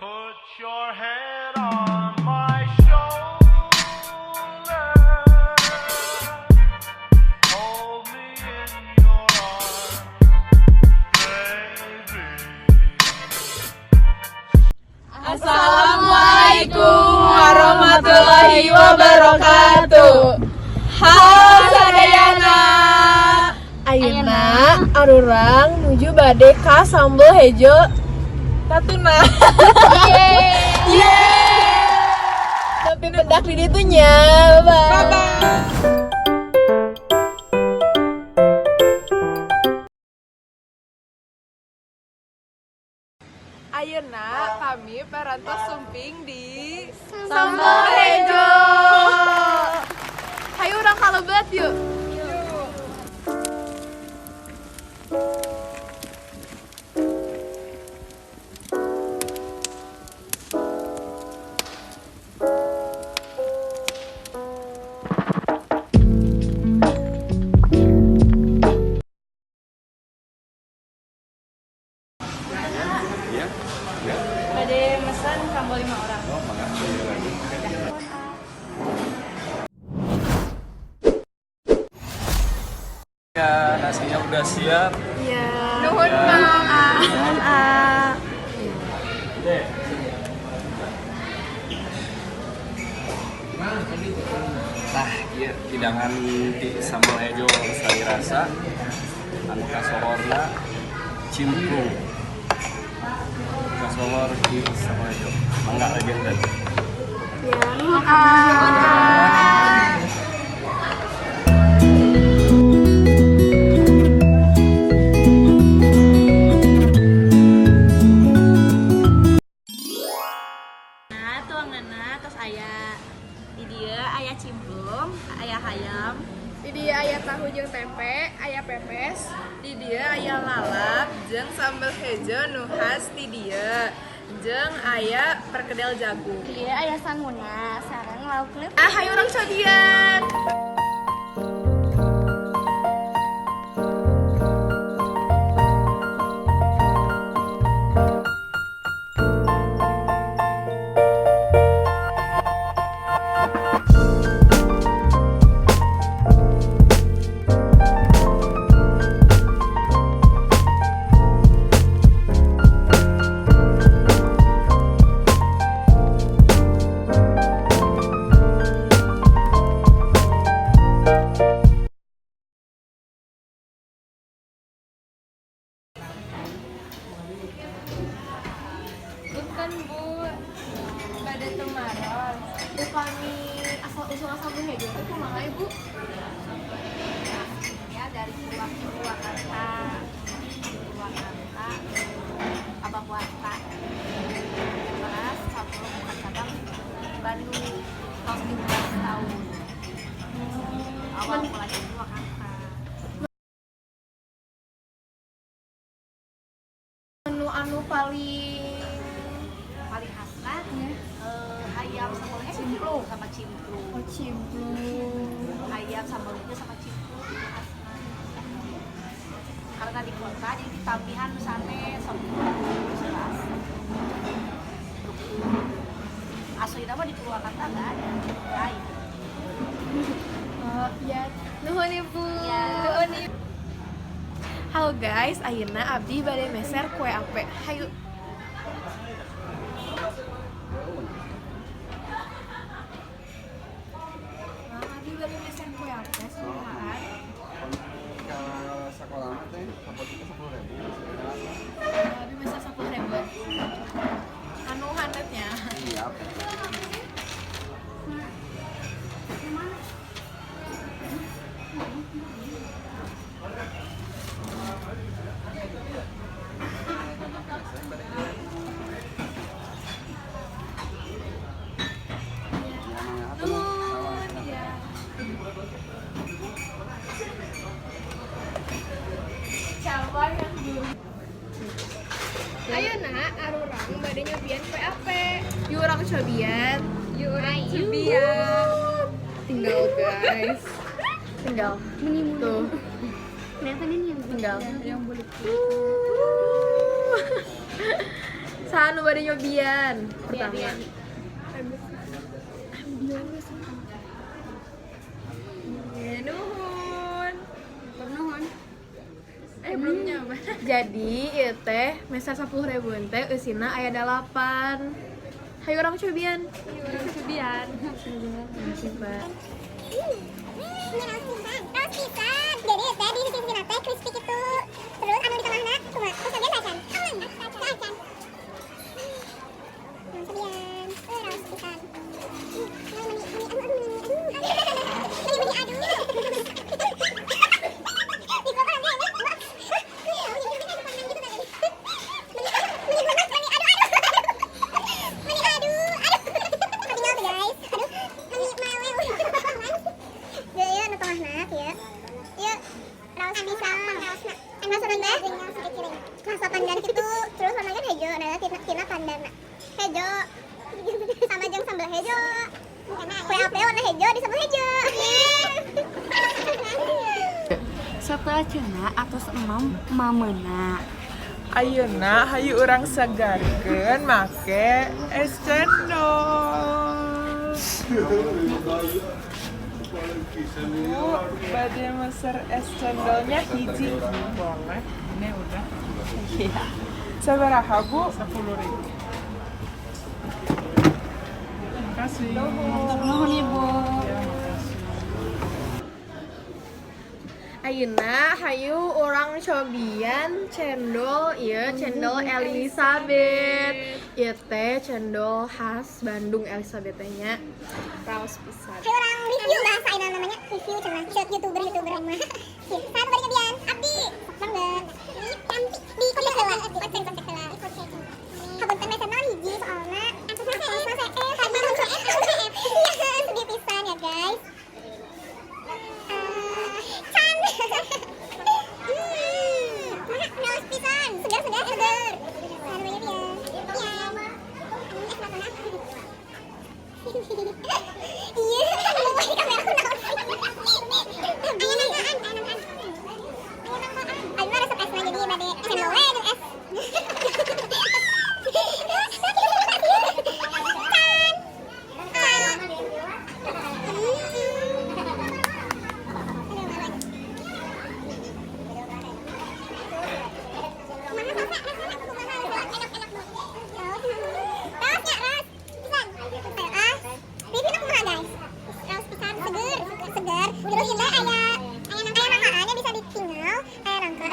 Put your head on my shoulder. Hold me in your arms, baby. Assalamualaikum warahmatullahi wabarakatuh. Halo sadayana. Ayeuna arurang nuju bade ka Sambal Hejo Natuna. Yeay. Tapi bedak di ditunya. Bye-bye. Ayeuna kami parantos sumping di Sambal Hejo. Hayu urang kalebat yuk. Bade mesan kambo 5 orang. Oh, makasih. Ya, nasinya udah siap. Iya. Nuhun Kang. Nuhun A. Nah, iya hidangan di Sambal Hejo Lestari Rasa. Anu kasohorna cimplung. Kasohor di Sambal Hejo. Mangga legenda. Ya, nuhun A. Tuanganna tos aya di dieu aya cimplung, aya hayam, Di dieu aya tahu jeung tempe, aya pepes, di dieu aya lalap jeung sambal hejo nu khas di dieu. Jeung aya perkedel jagung. dieu aya sanguna, sareng lauk leup. Hayu urang codian. Bukan Bu, pada kemarin kami asal-usul sambal hejo itu kumaha Ibu? Ya dari Purwakarta, Abakuarta, Beras, Campur, bukan cabang, Bandung, tahun 15 tahun. Awal mulai di Purwakarta. Menu anu paling Paling khas kan? Ayam sambal cimplung sama cimplung. cimplung. Ayam sambal hijau sama cimplung khasna. Karena di kota jadi tampihan sana jelas. Asli nama di Purwakarta nggak ada lain. Ya, nuhun Ibu. Ya. Nuhun Ibu. Halo guys, ayeuna abdi bade meser kue ape. Hayu. Abdi bade meser kue ape semuaan. Sekolah teh, apoteknya 10.000. Abdi meser 10.000. Anu handetnya. Iya. Ayeuna arurang bade nyobian kue ape. Yu urang cobian. Yu urang cobian. Tinggal guys. Tinggal. Tuh. Kelihatan ini yang Tinggal. yang boleh. Sanu bade nyobian. Pertama. Nuhun. Pernuhun. Belum nyoba. Jadi ieu teh mesa 10.000 teh eusina aya 8. Hayu urang cobian. Cobian. Makasih, Mbak. Terus pisan. Jadi teh di sisi teh crispy gitu. Terus anu di tengahna kumaha? Terus sambil acan. Acan. Sambian. Terus pisan. Rasa pandan gitu, terus warnanya hejo, nah tina pandan hejo, sama jeung sambal hejo, PAP warna hejo di sambal hejo. Setelah cenah atos emam mamena. Ayeuna hayu urang segarkeun make es cendol. Bu, bade meser es cendolnya hiji. Boleh. Ini udah. Iya. Sabaraha, Bu? 10.000. Terima kasih. Nuhun Ibu. Ayeuna hayu urang cobian cendol ieu cendol Elizabeth. Ieu teh cendol khas Bandung Elizabeth nya. Raos pisan. Kayak orang review bahasa ini namanya review cenah, chat youtuber mah. Sip, sanu bari nyobian, abdi. Banget. Ini cantik di kontak heula. Hapunten mesen naon hiji soalna. Sedih pisan ya guys. Naos pisan, segar. Sanu bari nyobian. Iya, mau di kamera aku naon. Ayo resep es jadi bade cendol we jeung es. Terus juga ayah nangkaannya bisa ditinggal, ayah nangka,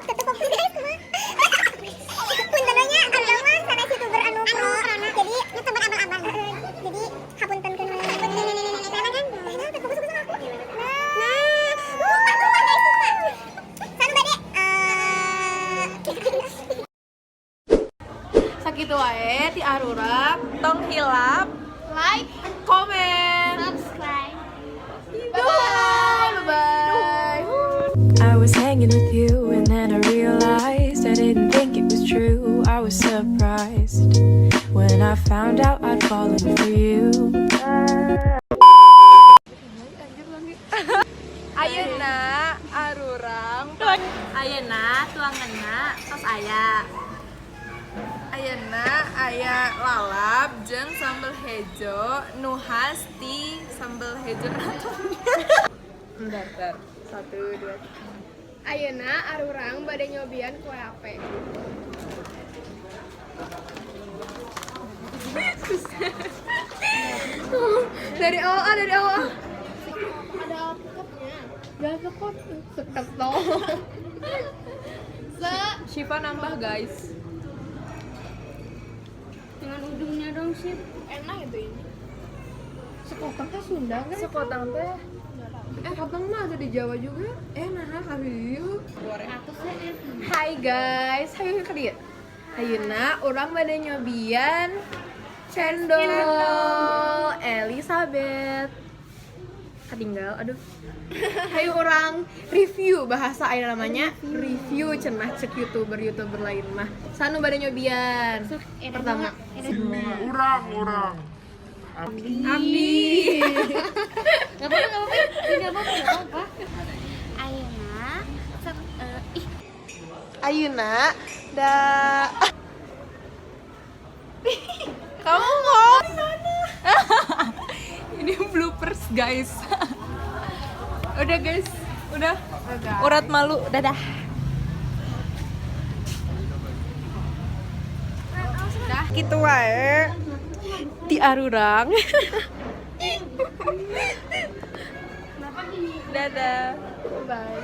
tutup fokus guys semua. Puntennya orang mah sana youtuber anu pro, jadi nyetebar abang-abang. Jadi hapunten ke mana kan? Fokus aku. Lupa guys. Sanu bade. Sakitu wae ti arurang tong hilap, like, komen, subscribe. Bye. I was hanging with you and then I realized I didn't think it was true. I was surprised when I found out I'd fallen for you. Ayeuna arurang ayeuna tuanganna tos aya. Ayeuna aya lalap jeung sambal hejo nu khas ti sambal hejo ratunya. Bentar. 1 2 3. Ayeuna arurang bade nyobian kue ape. Dari awal. Ada alpukatnya. Gak sekot. Seketol. Shiva nambah guys. Dengan udungnya dong sih. Enak itu ini. Sekotang teh Sunda kan? Sekotang teh. Sekotang mah ada di Jawa juga. Nah, hayu. Hai guys, hayu ke dia. Ayeuna urang bade nyobian cendol Elizabeth. Ketinggal, aduh. Hayu orang review bahasa ayeuna namanya review cenah cek youtuber lain mah. Sanu bade nyobian. Pertama. Urang. Abdi. Gak apa-apa. Ayeuna da Kamu mau di sana. Ini bloopers guys. Udah guys, udah. Urat malu, dadah. Dah gitu wae. Ti arurang. Dadah. Bye.